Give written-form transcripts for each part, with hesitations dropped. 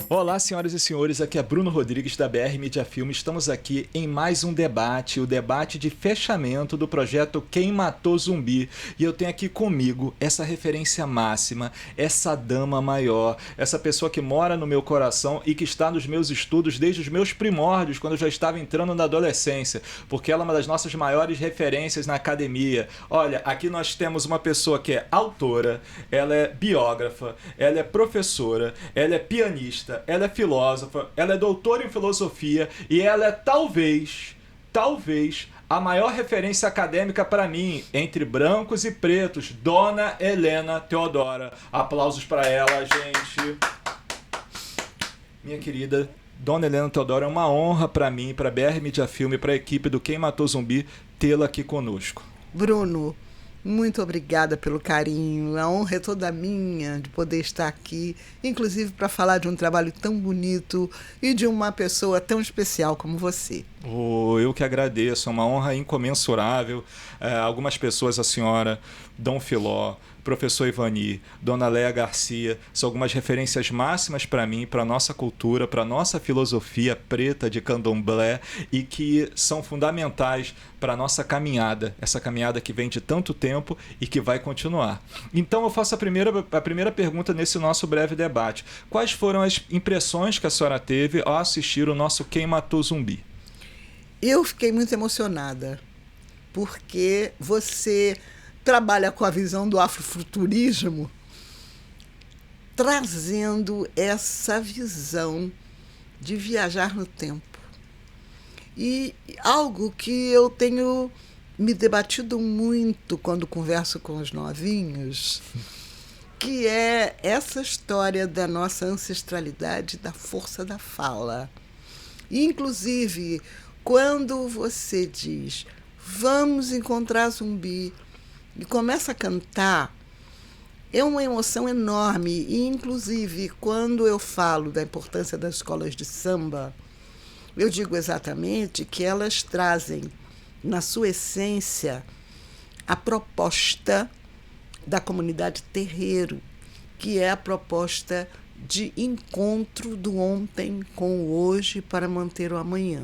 Olá, senhoras e senhores, aqui é Bruno Rodrigues da BR Media Film. Estamos aqui em mais um debate, o debate de fechamento do projeto Quem Matou Zumbi. E eu tenho aqui comigo essa referência máxima, essa dama maior, essa pessoa que mora no meu coração e que está nos meus estudos desde os meus primórdios, quando eu já estava entrando na adolescência, porque ela é uma das nossas maiores referências na academia. Olha, aqui nós temos uma pessoa que é autora, ela é biógrafa, ela é professora, ela é pianista, ela é filósofa, ela é doutora em filosofia e ela é talvez, a maior referência acadêmica para mim, entre brancos e pretos, Dona Helena Theodora. Aplausos para ela, gente. Minha querida Dona Helena Theodora, é uma honra para mim, para a BR Media Film, para a equipe do Quem Matou Zumbi, tê-la aqui conosco. Bruno, muito obrigada pelo carinho. A honra é toda minha de poder estar aqui, inclusive para falar de um trabalho tão bonito e de uma pessoa tão especial como você. Eu que agradeço, é uma honra incomensurável. Algumas pessoas, a senhora, Dom Filó, professor Ivani, Dona Léa Garcia, são algumas referências máximas para mim, para a nossa cultura, para a nossa filosofia preta de candomblé e que são fundamentais para a nossa caminhada, essa caminhada que vem de tanto tempo e que vai continuar. Então eu faço a primeira pergunta nesse nosso breve debate. Quais foram as impressões que a senhora teve ao assistir o nosso Quem Matou Zumbi? Eu fiquei muito emocionada, porque você trabalha com a visão do afrofuturismo, trazendo essa visão de viajar no tempo. E algo que eu tenho me debatido muito quando converso com os novinhos, que é essa história da nossa ancestralidade, da força da fala. E, inclusive, quando você diz, vamos encontrar Zumbi, e começa a cantar, é uma emoção enorme. E, inclusive, quando eu falo da importância das escolas de samba, eu digo exatamente que elas trazem, na sua essência, a proposta da comunidade terreiro, que é a proposta de encontro do ontem com o hoje para manter o amanhã.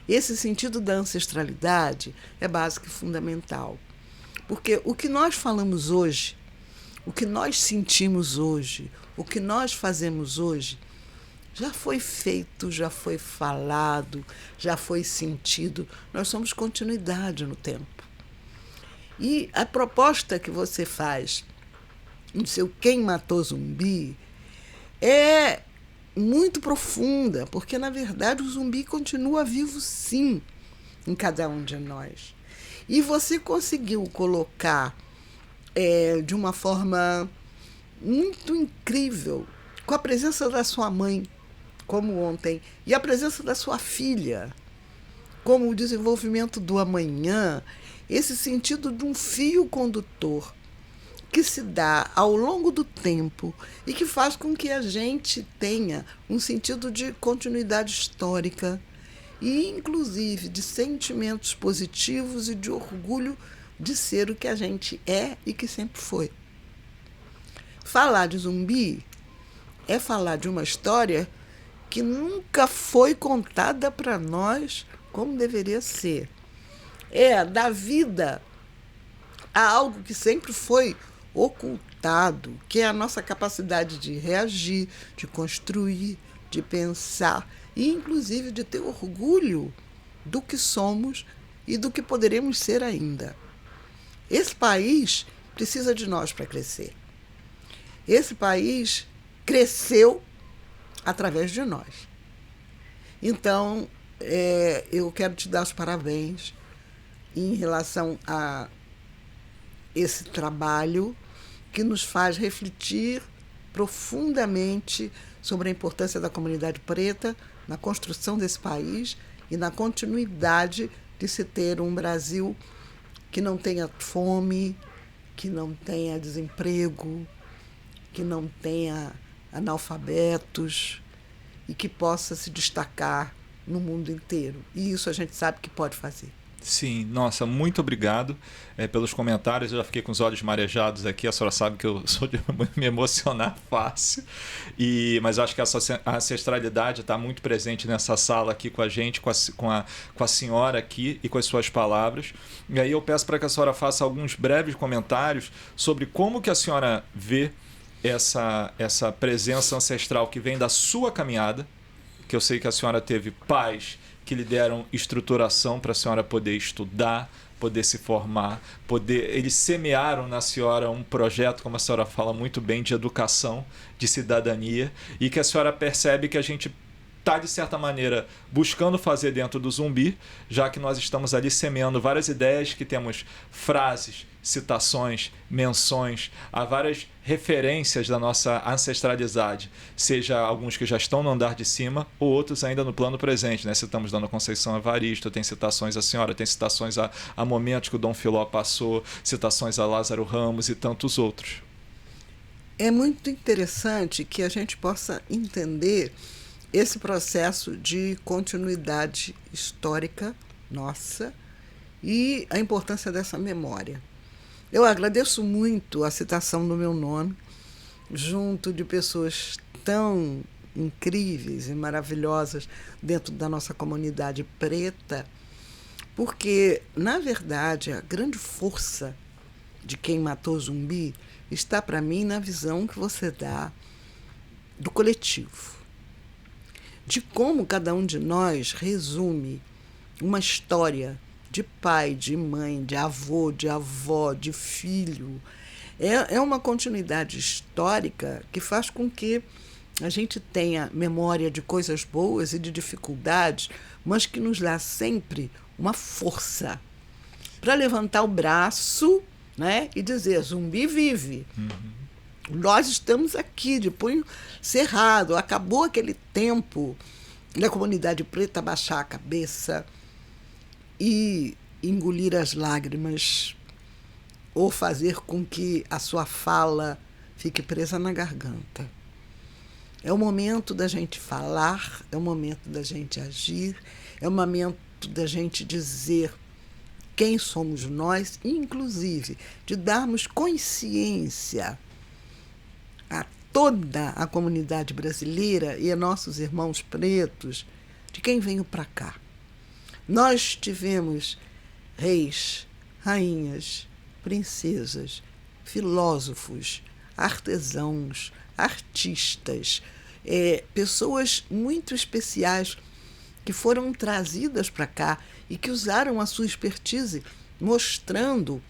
Esse sentido da ancestralidade é básico e fundamental. Porque o que nós falamos hoje, o que nós sentimos hoje, o que nós fazemos hoje, já foi feito, já foi falado, já foi sentido. Nós somos continuidade no tempo. E a proposta que você faz no seu Quem Matou Zumbi é muito profunda, porque, na verdade, o zumbi continua vivo, sim, em cada um de nós. E você conseguiu colocar de uma forma muito incrível, com a presença da sua mãe, como ontem, e a presença da sua filha, como o desenvolvimento do amanhã, esse sentido de um fio condutor que se dá ao longo do tempo e que faz com que a gente tenha um sentido de continuidade histórica e, inclusive, de sentimentos positivos e de orgulho de ser o que a gente é e que sempre foi. Falar de Zumbi é falar de uma história que nunca foi contada para nós como deveria ser. É dar vida a algo que sempre foi ocultado, que é a nossa capacidade de reagir, de construir, de pensar e, inclusive, de ter orgulho do que somos e do que poderemos ser ainda. Esse país precisa de nós para crescer. Esse país cresceu através de nós. Então, eu quero te dar os parabéns em relação a esse trabalho que nos faz refletir profundamente sobre a importância da comunidade preta na construção desse país e na continuidade de se ter um Brasil que não tenha fome, que não tenha desemprego, que não tenha analfabetos e que possa se destacar no mundo inteiro. E isso a gente sabe que pode fazer. Sim, nossa, muito obrigado pelos comentários. Eu já fiquei com os olhos marejados aqui. A senhora sabe que eu sou de me emocionar fácil. Mas acho que a ancestralidade está muito presente nessa sala aqui com a gente, com a senhora aqui e com as suas palavras. E aí eu peço para que a senhora faça alguns breves comentários sobre como que a senhora vê essa presença ancestral que vem da sua caminhada, que eu sei que a senhora teve pais que lhe deram estruturação para a senhora poder estudar, poder se formar, eles semearam na senhora um projeto, como a senhora fala muito bem, de educação, de cidadania, e que a senhora percebe que a gente está, de certa maneira, buscando fazer dentro do Zumbi, já que nós estamos ali semeando várias ideias, que temos frases, citações, menções, há várias referências da nossa ancestralidade, seja alguns que já estão no andar de cima ou outros ainda no plano presente, né? Citamos Dona Conceição Evaristo, tem citações à senhora, tem citações a momentos que o Dom Filó passou, citações a Lázaro Ramos e tantos outros. É muito interessante que a gente possa entender esse processo de continuidade histórica nossa e a importância dessa memória. Eu agradeço muito a citação do meu nome, junto de pessoas tão incríveis e maravilhosas dentro da nossa comunidade preta, porque, na verdade, a grande força de Quem Matou Zumbi está, para mim, na visão que você dá do coletivo, de como cada um de nós resume uma história de pai, de mãe, de avô, de avó, de filho. É uma continuidade histórica que faz com que a gente tenha memória de coisas boas e de dificuldades, mas que nos dá sempre uma força para levantar o braço, né, e dizer: Zumbi vive. Nós estamos aqui, de punho cerrado. Acabou aquele tempo da comunidade preta baixar a cabeça e engolir as lágrimas ou fazer com que a sua fala fique presa na garganta. É o momento da gente falar, é o momento da gente agir, é o momento da gente dizer quem somos nós, inclusive de darmos consciência a toda a comunidade brasileira e a nossos irmãos pretos de quem veio para cá. Nós tivemos reis, rainhas, princesas, filósofos, artesãos, artistas, pessoas muito especiais que foram trazidas para cá e que usaram a sua expertise, mostrando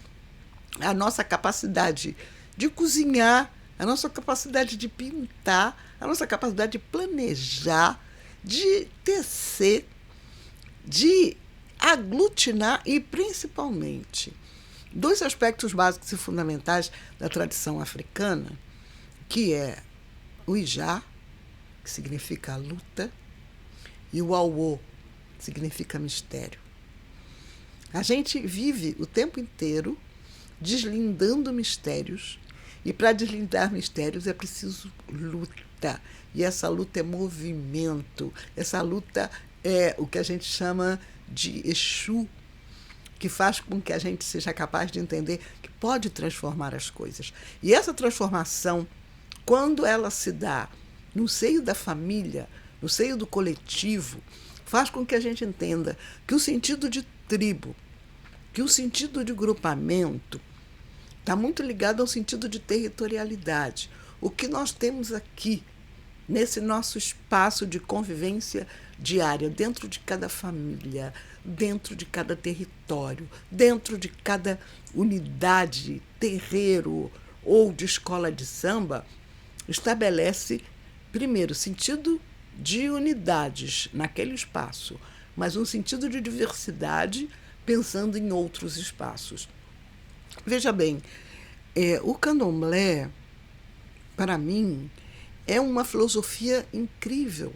a nossa capacidade de cozinhar, a nossa capacidade de pintar, a nossa capacidade de planejar, de tecer, de aglutinar e, principalmente, dois aspectos básicos e fundamentais da tradição africana, que é o ijá, que significa luta, e o auô, que significa mistério. A gente vive o tempo inteiro deslindando mistérios, e para deslindar mistérios é preciso luta. E essa luta é movimento, essa luta é o que a gente chama de Exu, que faz com que a gente seja capaz de entender que pode transformar as coisas. E essa transformação, quando ela se dá no seio da família, no seio do coletivo, faz com que a gente entenda que o sentido de tribo, que o sentido de grupamento está muito ligado ao sentido de territorialidade. O que nós temos aqui, nesse nosso espaço de convivência diária, dentro de cada família, dentro de cada território, dentro de cada unidade, terreiro ou de escola de samba, estabelece, primeiro, sentido de unidades naquele espaço, mas um sentido de diversidade pensando em outros espaços. Veja bem, o candomblé, para mim, é uma filosofia incrível.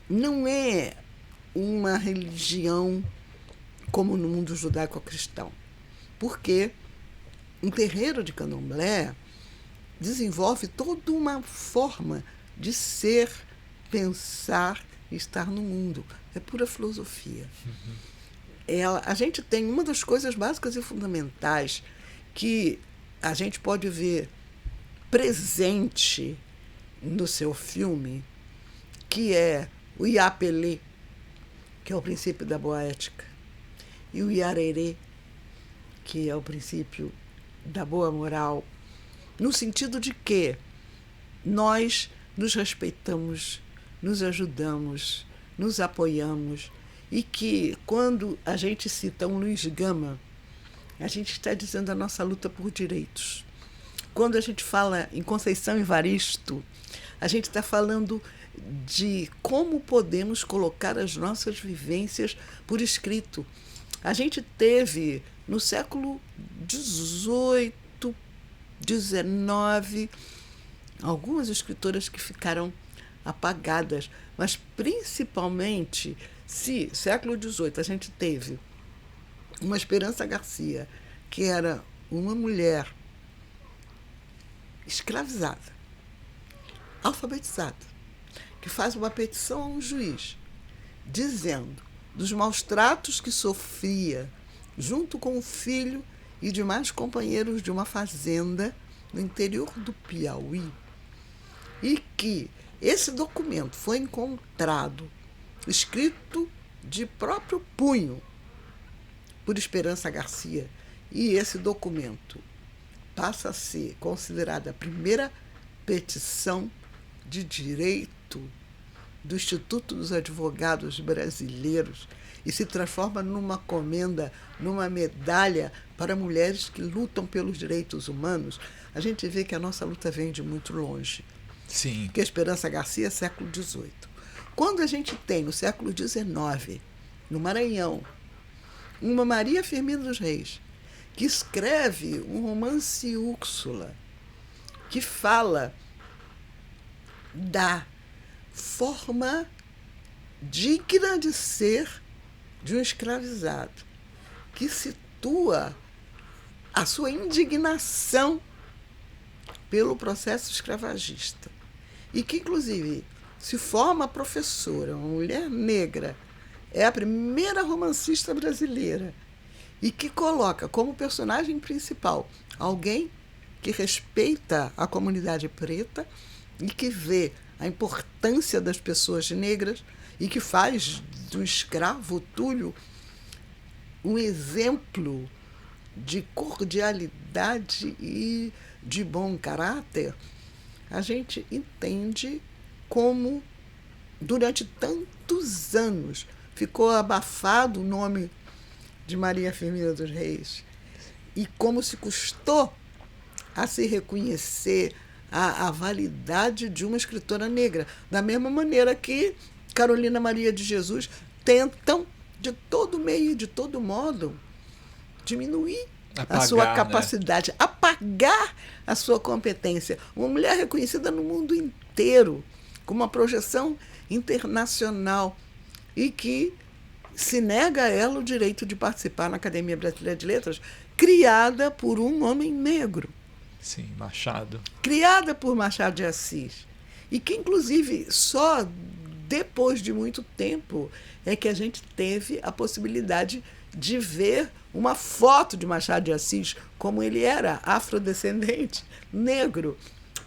Não é uma religião como no mundo judaico-cristão, porque um terreiro de candomblé desenvolve toda uma forma de ser, pensar e estar no mundo. É pura filosofia. a gente tem uma das coisas básicas e fundamentais que a gente pode ver presente no seu filme, que é o Iapelê, que é o princípio da boa ética, e o Iarerê, que é o princípio da boa moral, no sentido de que nós nos respeitamos, nos ajudamos, nos apoiamos, e que, quando a gente cita um Luiz Gama, a gente está dizendo a nossa luta por direitos. Quando a gente fala em Conceição Evaristo, a gente está falando de como podemos colocar as nossas vivências por escrito. A gente teve, no século XVIII, XIX, algumas escritoras que ficaram apagadas, mas principalmente, se século XVIII a gente teve uma Esperança Garcia, que era uma mulher escravizada, alfabetizada, que faz uma petição a um juiz, dizendo dos maus tratos que sofria junto com o filho e demais companheiros de uma fazenda no interior do Piauí, e que esse documento foi encontrado, escrito de próprio punho por Esperança Garcia, e esse documento passa a ser considerada a primeira petição de direito do Instituto dos Advogados Brasileiros e se transforma numa comenda, numa medalha para mulheres que lutam pelos direitos humanos. A gente vê que a nossa luta vem de muito longe. Sim. Porque a Esperança Garcia é século XVIII. Quando a gente tem, no século XIX, no Maranhão, uma Maria Firmina dos Reis, que escreve um romance Úrsula, que fala da forma digna de ser de um escravizado, que situa a sua indignação pelo processo escravagista, e que, inclusive, se forma professora, uma mulher negra, é a primeira romancista brasileira, e que coloca como personagem principal alguém que respeita a comunidade preta e que vê a importância das pessoas negras e que faz do escravo Túlio um exemplo de cordialidade e de bom caráter. A gente entende como, durante tantos anos, ficou abafado o nome de Maria Firmina dos Reis, e como se custou a se reconhecer a validade de uma escritora negra, da mesma maneira que Carolina Maria de Jesus tentam, de todo meio e de todo modo, diminuir a sua capacidade, né? Apagar a sua competência. Uma mulher reconhecida no mundo inteiro, com uma projeção internacional, e que se nega a ela o direito de participar na Academia Brasileira de Letras, criada por um homem negro. Sim, Machado. Criada por Machado de Assis. E que, inclusive, só depois de muito tempo é que a gente teve a possibilidade de ver uma foto de Machado de Assis, como ele era, afrodescendente, negro.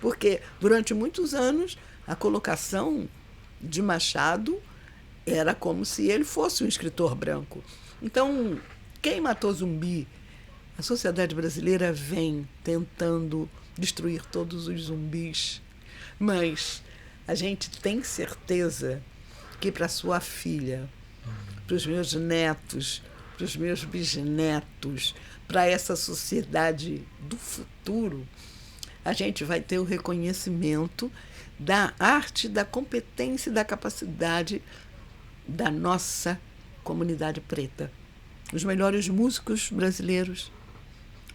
Porque, durante muitos anos, a colocação de Machado era como se ele fosse um escritor branco. Então, Quem Matou Zumbi? A sociedade brasileira vem tentando destruir todos os zumbis, mas a gente tem certeza que para sua filha, para os meus netos, para os meus bisnetos, para essa sociedade do futuro, a gente vai ter o reconhecimento da arte, da competência e da capacidade da nossa comunidade preta. Os melhores músicos brasileiros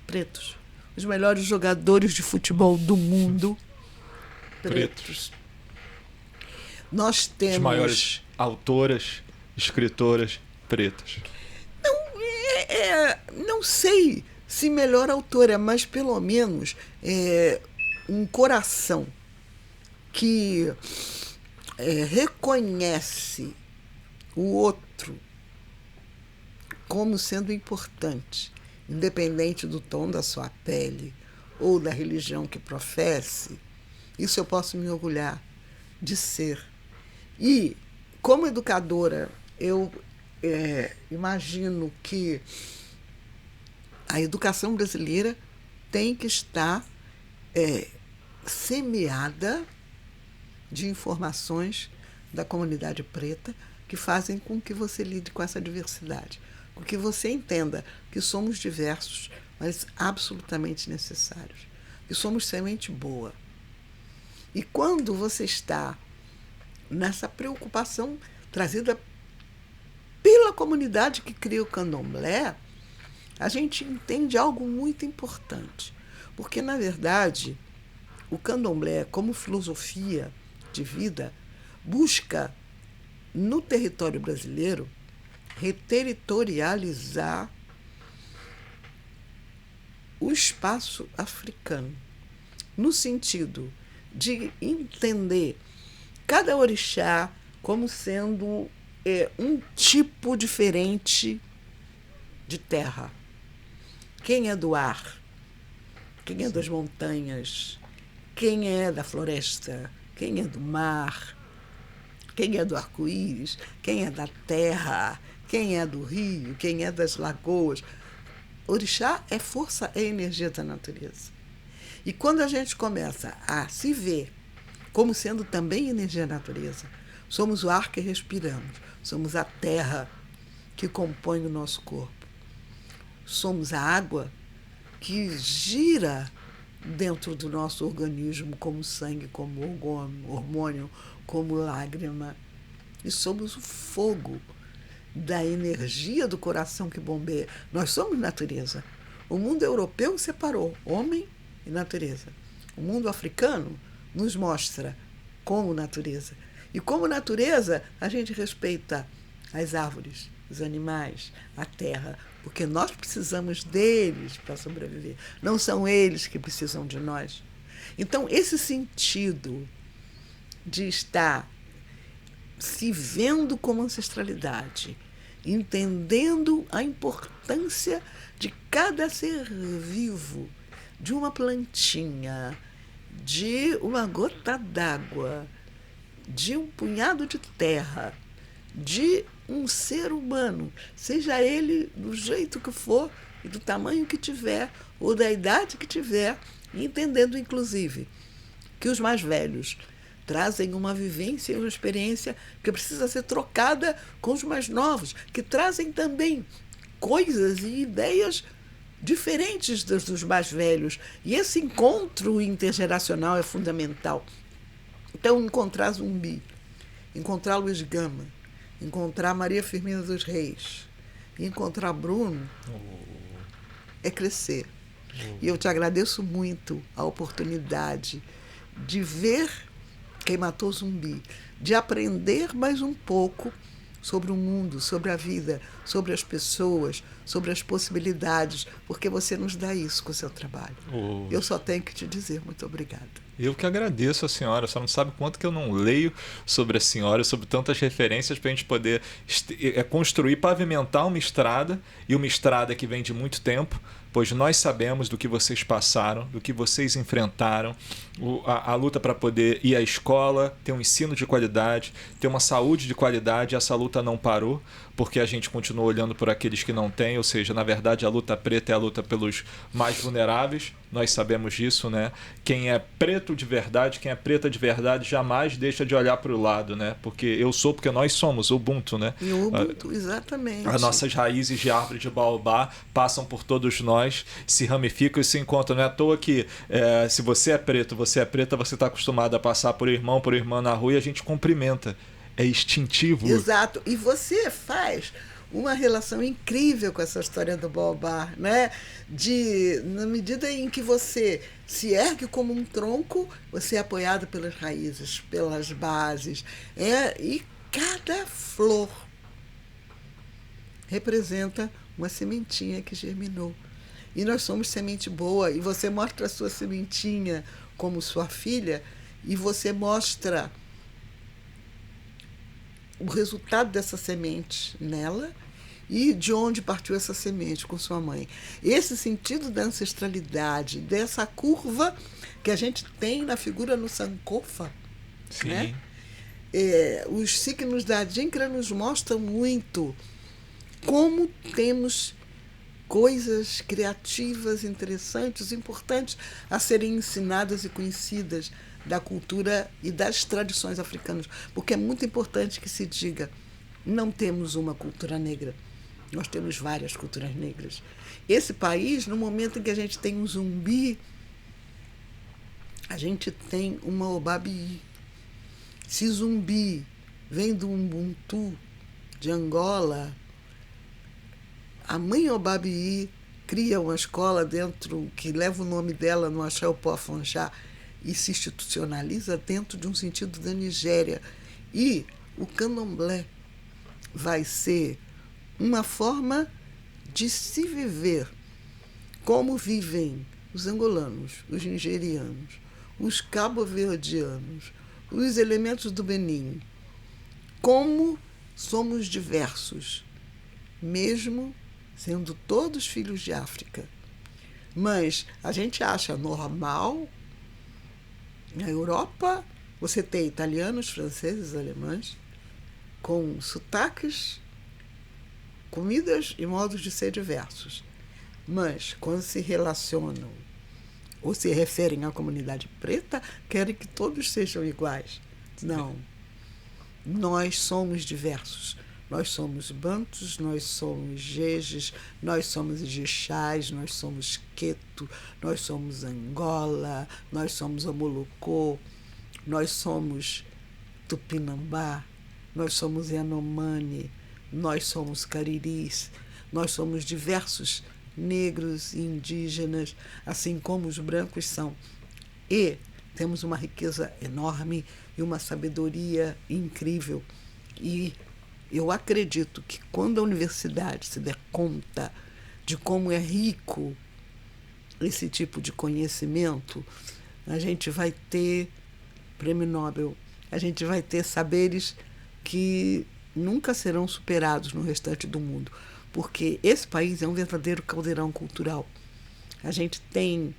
pretos. Os melhores jogadores de futebol do mundo pretos. Nós temos... As maiores autoras, escritoras pretas. Não sei se melhor autora, mas pelo menos um coração que reconhece o outro como sendo importante, independente do tom da sua pele ou da religião que professe. Isso eu posso me orgulhar de ser. E, como educadora, eu imagino que a educação brasileira tem que estar semeada de informações da comunidade preta que fazem com que você lide com essa diversidade, com que você entenda que somos diversos, mas absolutamente necessários, que somos semente boa. E quando você está nessa preocupação trazida pela comunidade que cria o candomblé, a gente entende algo muito importante. Porque, na verdade, o candomblé, como filosofia de vida, busca, no território brasileiro, reterritorializar o espaço africano, no sentido de entender cada orixá como sendo um tipo diferente de terra. Quem é do ar? Quem é das montanhas? Quem é da floresta? Quem é do mar? Quem é do arco-íris? Quem é da terra? Quem é do rio? Quem é das lagoas? Orixá é força, é energia da natureza. E quando a gente começa a se ver como sendo também energia da natureza, somos o ar que respiramos, somos a terra que compõe o nosso corpo, somos a água que gira dentro do nosso organismo como sangue, como hormônio, como lágrima, e somos o fogo da energia do coração que bombeia. Nós somos natureza. O mundo europeu separou homem e natureza. O mundo africano nos mostra como natureza. E como natureza, a gente respeita as árvores, os animais, a terra, porque nós precisamos deles para sobreviver. Não são eles que precisam de nós. Então, esse sentido de estar se vendo como ancestralidade, entendendo a importância de cada ser vivo, de uma plantinha, de uma gota d'água, de um punhado de terra, de um ser humano, seja ele do jeito que for e do tamanho que tiver, ou da idade que tiver, entendendo, inclusive, que os mais velhos trazem uma vivência e uma experiência que precisa ser trocada com os mais novos, que trazem também coisas e ideias diferentes dos mais velhos. E esse encontro intergeracional é fundamental. Então, encontrar Zumbi, encontrar Luiz Gama, encontrar Maria Firmina dos Reis e encontrar Bruno é crescer. E eu te agradeço muito a oportunidade de ver Quem Matou Zumbi, de aprender mais um pouco sobre o mundo, sobre a vida, sobre as pessoas, sobre as possibilidades, porque você nos dá isso com o seu trabalho. Eu só tenho que te dizer muito obrigada. Eu que agradeço a senhora, só não sabe quanto que eu não leio sobre a senhora, sobre tantas referências para a gente poder construir, pavimentar uma estrada, e uma estrada que vem de muito tempo, pois nós sabemos do que vocês passaram, do que vocês enfrentaram, a luta para poder ir à escola, ter um ensino de qualidade, ter uma saúde de qualidade. Essa luta não parou, porque a gente continua olhando por aqueles que não têm, ou seja, na verdade a luta preta é a luta pelos mais vulneráveis, nós sabemos disso, né? Quem é preto de verdade, quem é preta de verdade, jamais deixa de olhar para o lado, né? Porque nós somos Ubuntu, né? E Ubuntu, exatamente. As nossas raízes de árvore de baobá passam por todos nós, se ramificam e se encontram. Não é à toa que se você é preto, você é preta, você está acostumado a passar por irmão, por irmã na rua, e a gente cumprimenta. É instintivo. Exato. E você faz uma relação incrível com essa história do baobá, né? Na medida em que você se ergue como um tronco, você é apoiado pelas raízes, pelas bases. E cada flor representa uma sementinha que germinou. E nós somos semente boa, e você mostra a sua sementinha como sua filha, e você mostra o resultado dessa semente nela, e de onde partiu essa semente com sua mãe. Esse sentido da ancestralidade, dessa curva que a gente tem na figura no Sankofa, né? Os signos da Adinkra nos mostram muito como temos coisas criativas, interessantes, importantes a serem ensinadas e conhecidas da cultura e das tradições africanas. Porque é muito importante que se diga, não temos uma cultura negra, nós temos várias culturas negras. Esse país, no momento em que a gente tem um zumbi, a gente tem uma Obabi. Se zumbi vem do Ubuntu, de Angola, a mãe Obabi cria uma escola dentro, que leva o nome dela no Axé Opó Afonxá, e se institucionaliza dentro de um sentido da Nigéria. E o candomblé vai ser uma forma de se viver como vivem os angolanos, os nigerianos, os cabo-verdianos, os elementos do Benin. Como somos diversos, mesmo sendo todos filhos de África. Mas a gente acha normal. Na Europa, você tem italianos, franceses, alemães, com sotaques, comidas e modos de ser diversos. Mas, quando se relacionam ou se referem à comunidade preta, querem que todos sejam iguais. Não. Nós somos diversos. Nós somos bantus, nós somos jejes, nós somos ijexás, nós somos queto, nós somos Angola, nós somos Omolocô, nós somos Tupinambá, nós somos Yanomami, nós somos Cariris, nós somos diversos negros e indígenas, assim como os brancos são. E temos uma riqueza enorme e uma sabedoria incrível. E eu acredito que quando a universidade se der conta de como é rico esse tipo de conhecimento, a gente vai ter prêmio Nobel, a gente vai ter saberes que nunca serão superados no restante do mundo, porque esse país é um verdadeiro caldeirão cultural. A gente tem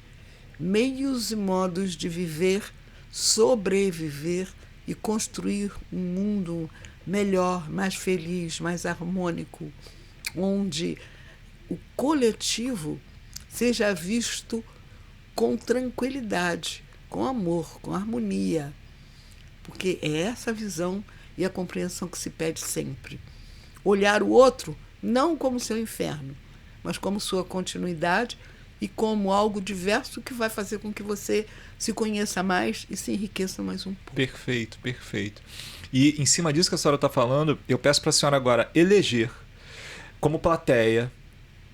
meios e modos de viver, sobreviver e construir um mundo melhor, mais feliz, mais harmônico, onde o coletivo seja visto com tranquilidade, com amor, com harmonia. Porque é essa visão e a compreensão que se pede sempre. Olhar o outro não como seu inferno, mas como sua continuidade e como algo diverso que vai fazer com que você se conheça mais e se enriqueça mais um pouco. Perfeito, perfeito. E em cima disso que a senhora está falando, eu peço para a senhora agora eleger, como plateia,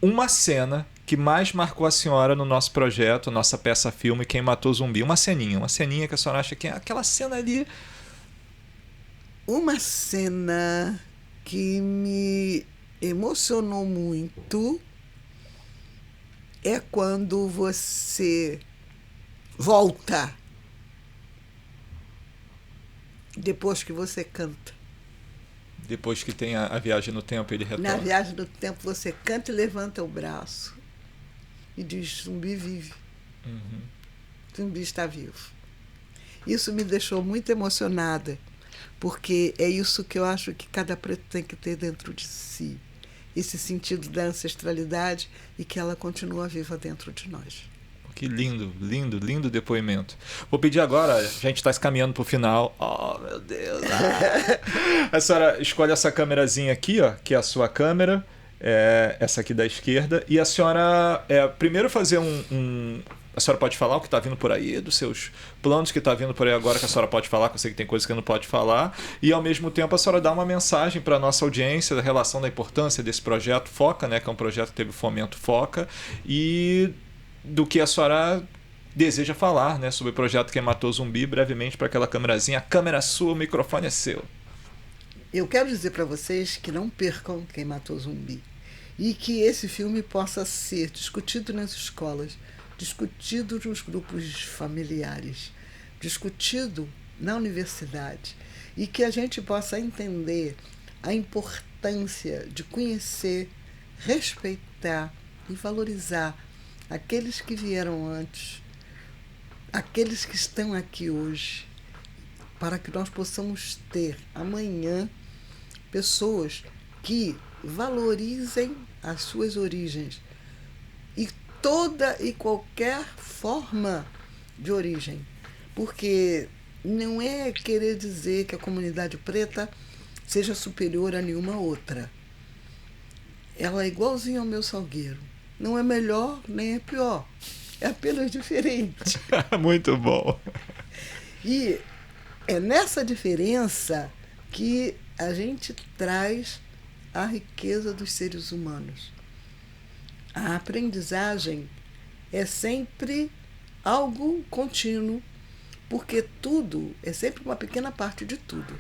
uma cena que mais marcou a senhora no nosso projeto, nossa peça-filme Quem Matou Zumbi. Uma ceninha que a senhora acha que é aquela cena ali. Uma cena que me emocionou muito é quando você volta depois que você canta. Depois que tem a viagem no tempo, ele retorna. Na viagem no tempo você canta e levanta o braço e diz: Zumbi vive. Uhum. Zumbi está vivo. Isso me deixou muito emocionada, porque é isso que eu acho que cada preto tem que ter dentro de si. Esse sentido da ancestralidade e que ela continua viva dentro de nós. Que lindo, lindo, lindo depoimento. Vou pedir agora, a gente está caminhando para o final. Oh, meu Deus! A senhora escolhe essa câmerazinha aqui, ó, que é a sua câmera, essa aqui da esquerda, e a senhora primeiro fazer a senhora pode falar o que está vindo por aí, dos seus planos que está vindo por aí agora, que a senhora pode falar, que eu sei que tem coisas que não pode falar, e ao mesmo tempo a senhora dá uma mensagem para a nossa audiência da relação da importância desse projeto Foca, né, que é um projeto que teve fomento Foca, e do que a senhora deseja falar, né, sobre o projeto Quem Matou Zumbi, brevemente para aquela câmerazinha. A câmera é sua, o microfone é seu. Eu quero dizer para vocês que não percam Quem Matou Zumbi e que esse filme possa ser discutido nas escolas, discutido nos grupos familiares, discutido na universidade e que a gente possa entender a importância importância de conhecer, respeitar e valorizar aqueles que vieram antes, aqueles que estão aqui hoje, para que nós possamos ter amanhã pessoas que valorizem as suas origens e toda e qualquer forma de origem, porque não é querer dizer que a comunidade preta seja superior a nenhuma outra. Ela é igualzinha ao meu salgueiro. Não é melhor nem é pior. É apenas diferente. Muito bom. E é nessa diferença que a gente traz a riqueza dos seres humanos. A aprendizagem é sempre algo contínuo, porque tudo é sempre uma pequena parte de tudo.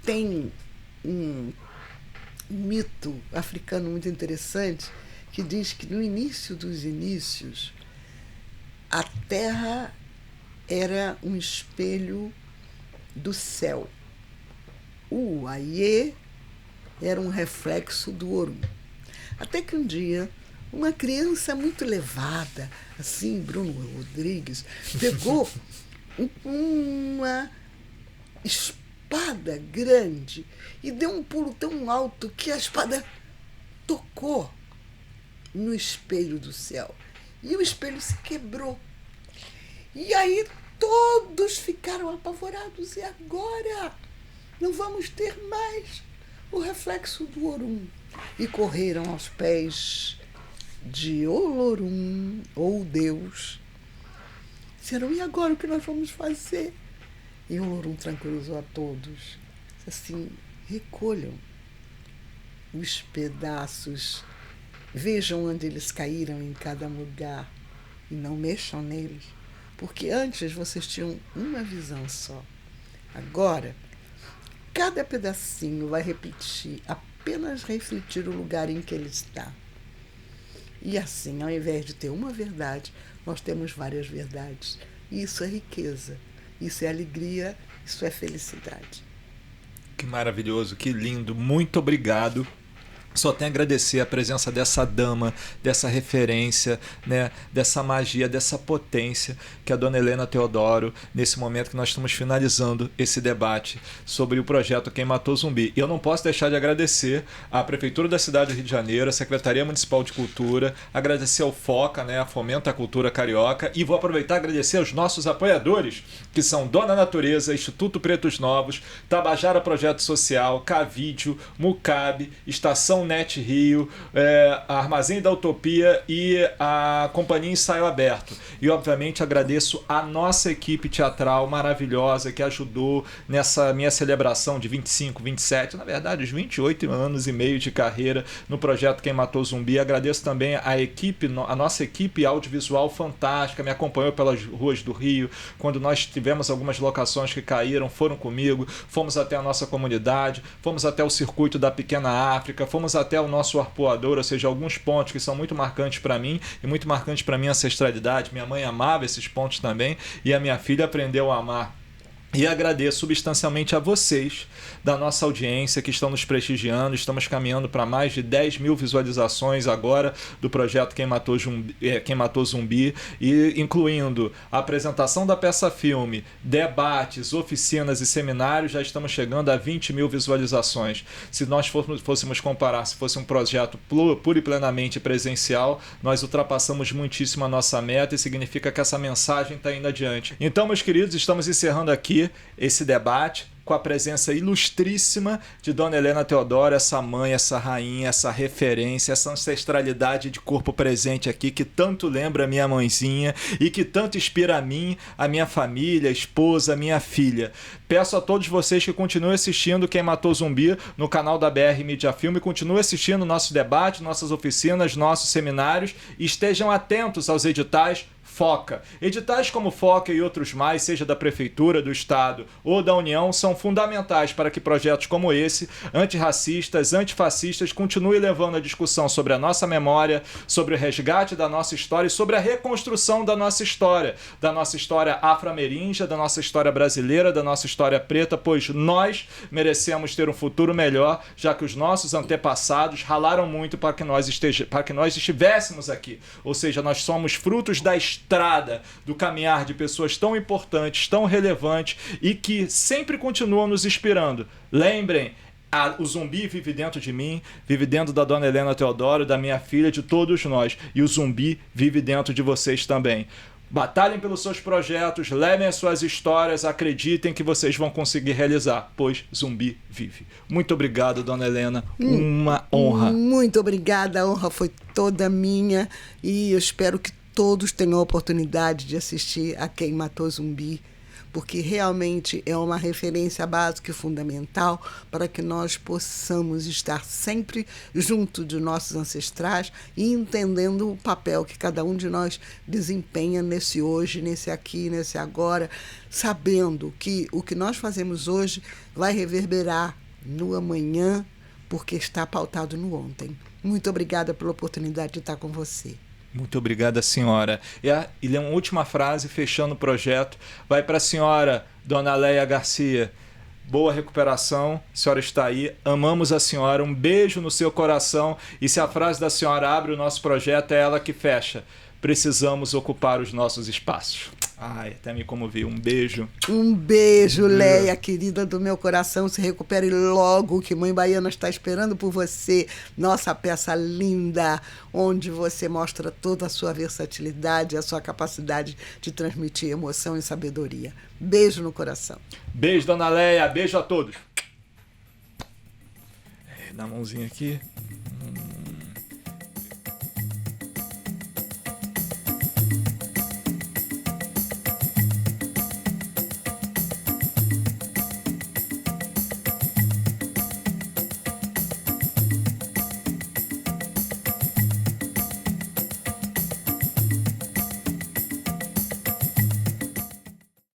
Tem um mito africano muito interessante que diz que no início dos inícios a terra era um espelho do céu. O Aie era um reflexo do Orum. Até que um dia uma criança muito levada, assim, Bruno Rodrigues, pegou uma espada grande e deu um pulo tão alto que a espada tocou no espelho do céu. E o espelho se quebrou. E aí todos ficaram apavorados. E agora? Não vamos ter mais o reflexo do Orum. E correram aos pés de Olorum, ou Deus. Disseram, e agora o que nós vamos fazer? E Olorum tranquilizou a todos. Assim, recolham os pedaços, vejam onde eles caíram em cada lugar e não mexam neles, porque antes vocês tinham uma visão só. Agora, cada pedacinho vai repetir, apenas refletir o lugar em que ele está. E assim, ao invés de ter uma verdade, nós temos várias verdades. E isso é riqueza, isso é alegria, isso é felicidade. Que maravilhoso, que lindo. Muito obrigado. Só tenho a agradecer a presença dessa dama, dessa referência, né, dessa magia, dessa potência que a dona Helena Teodoro, nesse momento que nós estamos finalizando esse debate sobre o projeto Quem Matou Zumbi. E eu não posso deixar de agradecer à Prefeitura da cidade do Rio de Janeiro, à Secretaria Municipal de Cultura, agradecer ao FOCA, né, a Fomenta a Cultura Carioca, e vou aproveitar e agradecer aos nossos apoiadores, que são Dona Natureza, Instituto Pretos Novos, Tabajara Projeto Social, Cavídeo, Mucabe, Estação Net Rio, Armazém da Utopia e a Companhia Ensaio Aberto. E obviamente agradeço a nossa equipe teatral maravilhosa que ajudou nessa minha celebração de 25, 27, na verdade os 28 anos e meio de carreira no projeto Quem Matou Zumbi. Agradeço também a nossa equipe audiovisual fantástica, me acompanhou pelas ruas do Rio, quando nós tivemos algumas locações que caíram, foram comigo, fomos até a nossa comunidade, fomos até o circuito da Pequena África, fomos até o nosso arpoador, ou seja, alguns pontos que são muito marcantes para mim e muito marcantes para minha ancestralidade. Minha mãe amava esses pontos também e a minha filha aprendeu a amar. E agradeço substancialmente a vocês da nossa audiência que estão nos prestigiando. Estamos caminhando para mais de 10 mil visualizações agora do projeto Quem Matou Zumbi, e incluindo a apresentação da peça-filme, debates, oficinas e seminários, já estamos chegando a 20 mil visualizações. Se nós fôssemos comparar, se fosse um projeto pura e plenamente presencial, nós ultrapassamos muitíssimo a nossa meta e significa que essa mensagem está indo adiante. Então, meus queridos, estamos encerrando aqui esse debate com a presença ilustríssima de Dona Helena Teodoro, essa mãe, essa rainha, essa referência, essa ancestralidade de corpo presente aqui, que tanto lembra a minha mãezinha e que tanto inspira a mim, a minha família, a esposa, a minha filha. Peço a todos vocês que continuem assistindo Quem Matou Zumbi no canal da BR Mídia Filme, continuem assistindo nosso debate, nossas oficinas, nossos seminários, e estejam atentos aos editais Foca. Editais como Foca e outros mais, seja da Prefeitura, do Estado ou da União, são fundamentais para que projetos como esse, antirracistas, antifascistas, continuem levando a discussão sobre a nossa memória, sobre o resgate da nossa história e sobre a reconstrução da nossa história afro-ameríndia, da nossa história brasileira, da nossa história preta, pois nós merecemos ter um futuro melhor, já que os nossos antepassados ralaram muito para que nós estivéssemos aqui. Ou seja, nós somos frutos da estrada, do caminhar de pessoas tão importantes, tão relevantes e que sempre continuam nos inspirando. Lembrem, o Zumbi vive dentro de mim, vive dentro da dona Helena Teodoro, da minha filha, de todos nós. E o Zumbi vive dentro de vocês também. Batalhem pelos seus projetos, levem as suas histórias, acreditem que vocês vão conseguir realizar, pois Zumbi vive. Muito obrigado, dona Helena. Uma honra. Muito obrigada, a honra foi toda minha e eu espero que todos tenham a oportunidade de assistir a Quem Matou Zumbi, porque realmente é uma referência básica e fundamental para que nós possamos estar sempre junto de nossos ancestrais e entendendo o papel que cada um de nós desempenha nesse hoje, nesse aqui, nesse agora, sabendo que o que nós fazemos hoje vai reverberar no amanhã, porque está pautado no ontem. Muito obrigada pela oportunidade de estar com você. Muito obrigada, senhora. E uma última frase, fechando o projeto, vai para a senhora, dona Leia Garcia. Boa recuperação, a senhora está aí, amamos a senhora, um beijo no seu coração. E se a frase da senhora abre o nosso projeto, é ela que fecha. Precisamos ocupar os nossos espaços. Ai, até me comovi. Um beijo. Um beijo, Leia, querida do meu coração. Se recupere logo, que Mãe Baiana está esperando por você. Nossa peça linda, onde você mostra toda a sua versatilidade, a sua capacidade de transmitir emoção e sabedoria. Beijo no coração. Beijo, dona Leia. Beijo a todos. Dá a mãozinha aqui.